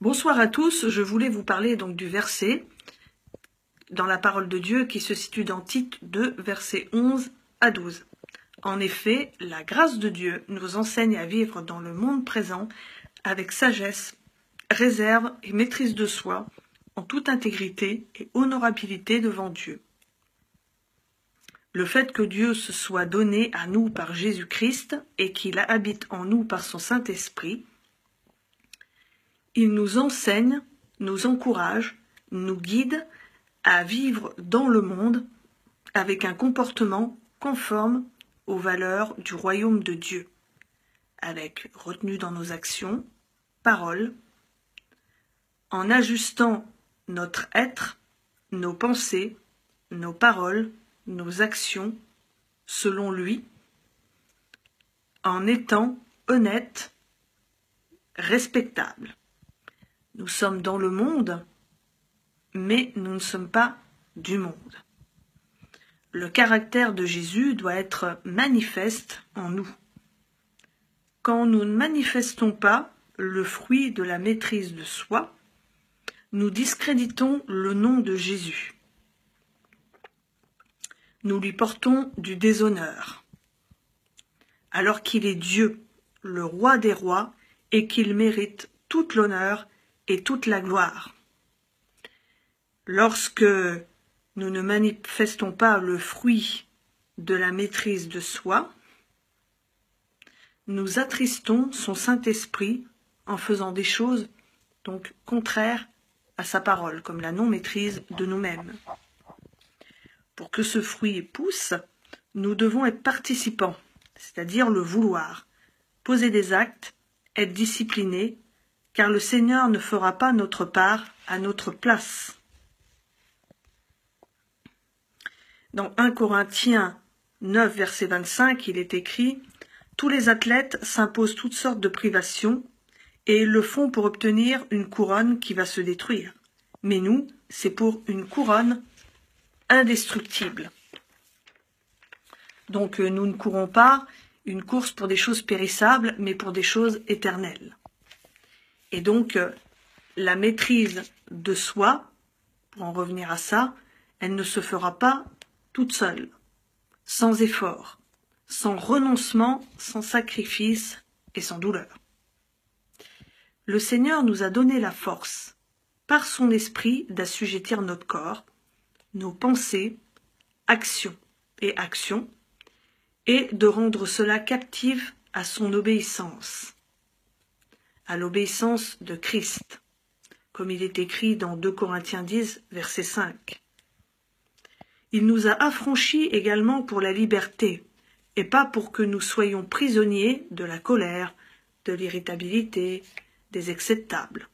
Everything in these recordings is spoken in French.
Bonsoir à tous, je voulais vous parler donc du verset dans la parole de Dieu qui se situe dans Tite 2, versets 11 à 12. En effet, la grâce de Dieu nous enseigne à vivre dans le monde présent avec sagesse, réserve et maîtrise de soi, en toute intégrité et honorabilité devant Dieu. Le fait que Dieu se soit donné à nous par Jésus-Christ et qu'il habite en nous par son Saint-Esprit, il nous enseigne, nous encourage, nous guide à vivre dans le monde avec un comportement conforme aux valeurs du royaume de Dieu, avec retenue dans nos actions, paroles, en ajustant notre être, nos pensées, nos paroles, nos actions selon lui, en étant honnête, respectable. Nous sommes dans le monde, mais nous ne sommes pas du monde. Le caractère de Jésus doit être manifeste en nous. Quand nous ne manifestons pas le fruit de la maîtrise de soi, nous discréditons le nom de Jésus. Nous lui portons du déshonneur, alors qu'il est Dieu, le roi des rois, et qu'il mérite toute l'honneur et toute la gloire. Lorsque nous ne manifestons pas le fruit de la maîtrise de soi, nous attristons son Saint-Esprit en faisant des choses donc contraires à sa parole, comme la non-maîtrise de nous-mêmes. Pour que ce fruit pousse, nous devons être participants, c'est-à-dire le vouloir, poser des actes, être disciplinés, car le Seigneur ne fera pas notre part à notre place. Dans 1 Corinthiens 9, verset 25, il est écrit « Tous les athlètes s'imposent toutes sortes de privations et ils le font pour obtenir une couronne qui va se détruire. Mais nous, c'est pour une couronne indestructible. » Donc nous ne courons pas une course pour des choses périssables, mais pour des choses éternelles. Et donc la maîtrise de soi, pour en revenir à ça, elle ne se fera pas toute seule, sans effort, sans renoncement, sans sacrifice et sans douleur. Le Seigneur nous a donné la force, par son esprit, d'assujettir notre corps, nos pensées, actions, et de rendre cela captive à son obéissance, à l'obéissance de Christ, comme il est écrit dans 2 Corinthiens 10, verset 5. Il nous a affranchis également pour la liberté, et pas pour que nous soyons prisonniers de la colère, de l'irritabilité, des excès de table.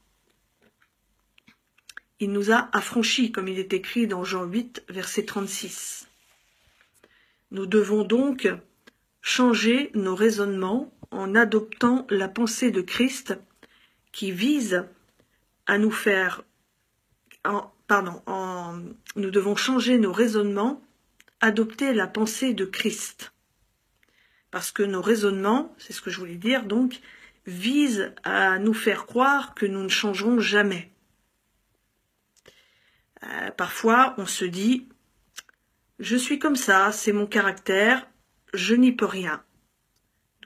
Il nous a affranchis, comme il est écrit dans Jean 8, verset 36. Nous devons donc changer nos raisonnements en adoptant la pensée de Christ qui vise à nous faire... nous devons changer nos raisonnements, adopter la pensée de Christ. Parce que nos raisonnements, c'est ce que je voulais dire, donc, visent à nous faire croire que nous ne changerons jamais. Parfois, on se dit « Je suis comme ça, c'est mon caractère, je n'y peux rien ».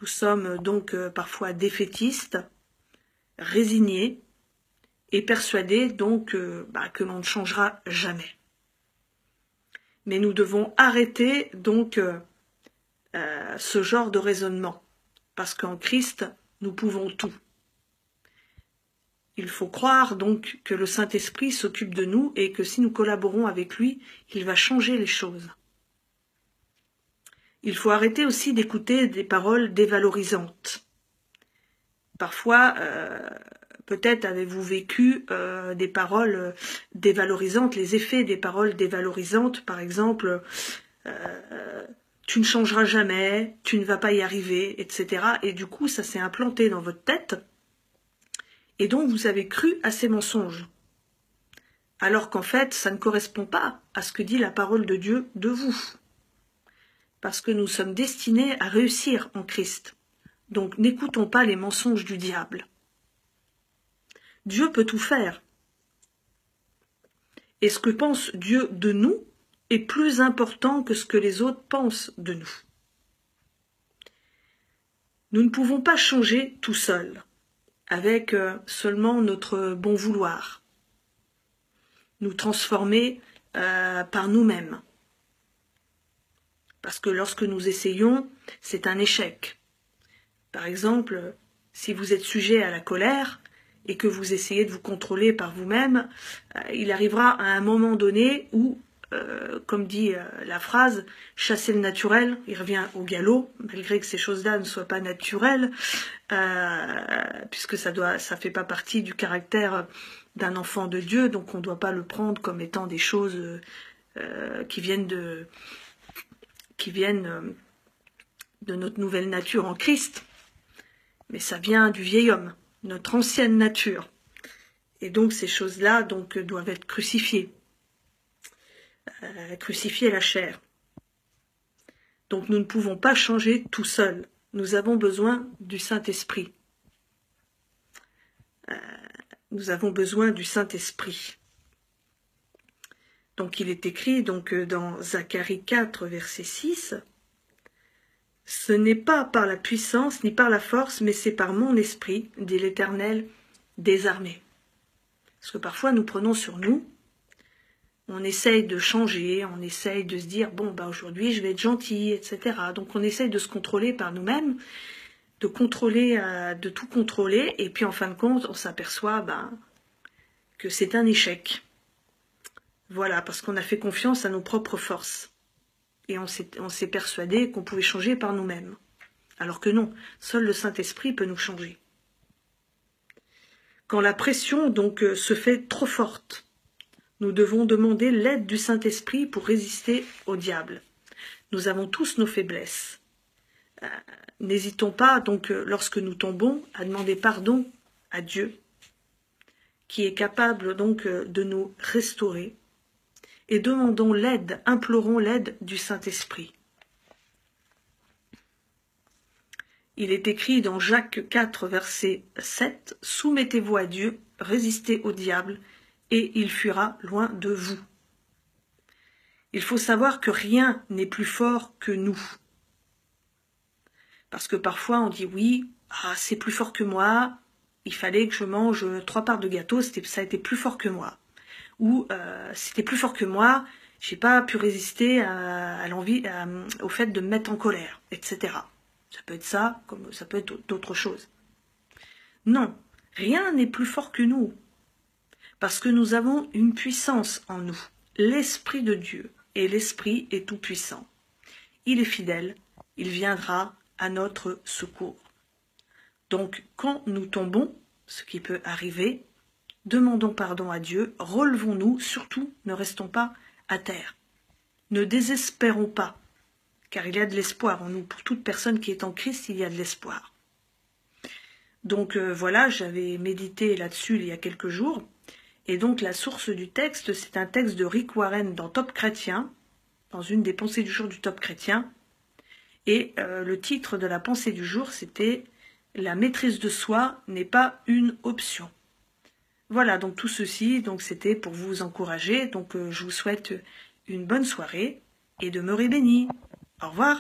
Nous sommes donc parfois défaitistes, résignés, et persuadés donc que l'on ne changera jamais. Mais nous devons arrêter donc ce genre de raisonnement, parce qu'en Christ, nous pouvons tout. Il faut croire donc que le Saint-Esprit s'occupe de nous et que si nous collaborons avec lui, il va changer les choses. Il faut arrêter aussi d'écouter des paroles dévalorisantes. Parfois, peut-être avez-vous vécu des paroles dévalorisantes, les effets des paroles dévalorisantes, par exemple, tu ne changeras jamais, tu ne vas pas y arriver, etc. Et du coup, ça s'est implanté dans votre tête, et donc vous avez cru à ces mensonges. Alors qu'en fait, ça ne correspond pas à ce que dit la parole de Dieu de vous. Parce que nous sommes destinés à réussir en Christ. Donc n'écoutons pas les mensonges du diable. Dieu peut tout faire. Et ce que pense Dieu de nous est plus important que ce que les autres pensent de nous. Nous ne pouvons pas changer tout seuls, avec seulement notre bon vouloir, nous transformer par nous-mêmes. Parce que lorsque nous essayons, c'est un échec. Par exemple, si vous êtes sujet à la colère et que vous essayez de vous contrôler par vous-même, il arrivera à un moment donné où, comme dit la phrase, chasser le naturel, il revient au galop, malgré que ces choses-là ne soient pas naturelles, puisque ça fait pas partie du caractère d'un enfant de Dieu, donc on ne doit pas le prendre comme étant des choses qui viennent de notre nouvelle nature en Christ, mais ça vient du vieil homme, notre ancienne nature. Et donc ces choses-là doivent être crucifiées. Crucifier la chair. Donc nous ne pouvons pas changer tout seuls. Nous avons besoin du Saint-Esprit. Nous avons besoin du Saint-Esprit. Donc il est écrit dans Zacharie 4, verset 6, « Ce n'est pas par la puissance ni par la force, mais c'est par mon esprit, dit l'Éternel des armées. » Parce que parfois nous prenons sur nous, on essaye de changer, on essaye de se dire « bon, aujourd'hui je vais être gentil, etc. » Donc on essaye de se contrôler par nous-mêmes, de tout contrôler, et puis en fin de compte on s'aperçoit que c'est un échec. Voilà, parce qu'on a fait confiance à nos propres forces. Et on s'est persuadé qu'on pouvait changer par nous-mêmes. Alors que non, seul le Saint-Esprit peut nous changer. Quand la pression se fait trop forte, nous devons demander l'aide du Saint-Esprit pour résister au diable. Nous avons tous nos faiblesses. N'hésitons pas, lorsque nous tombons, à demander pardon à Dieu, qui est capable de nous restaurer, et demandons l'aide, implorons l'aide du Saint-Esprit. Il est écrit dans Jacques 4, verset 7, « Soumettez-vous à Dieu, résistez au diable, et il fuira loin de vous. » Il faut savoir que rien n'est plus fort que nous. Parce que parfois on dit « oui, c'est plus fort que moi, il fallait que je mange 3 parts de gâteau, ça a été plus fort que moi. » Ou c'était plus fort que moi, j'ai pas pu résister à l'envie, au fait de me mettre en colère, etc. Ça peut être ça, comme ça peut être d'autres choses. Non, rien n'est plus fort que nous, parce que nous avons une puissance en nous, l'Esprit de Dieu, et l'Esprit est tout puissant. Il est fidèle, il viendra à notre secours. Donc quand nous tombons, ce qui peut arriver, demandons pardon à Dieu, relevons-nous, surtout ne restons pas à terre. Ne désespérons pas, car il y a de l'espoir en nous. Pour toute personne qui est en Christ, il y a de l'espoir. Donc voilà, j'avais médité là-dessus il y a quelques jours, et donc la source du texte, c'est un texte de Rick Warren dans Top Chrétien, dans une des pensées du jour du Top Chrétien, et le titre de la pensée du jour, c'était « La maîtrise de soi n'est pas une option ». Voilà, donc tout ceci, c'était pour vous encourager. Donc je vous souhaite une bonne soirée et demeurez bénis. Au revoir.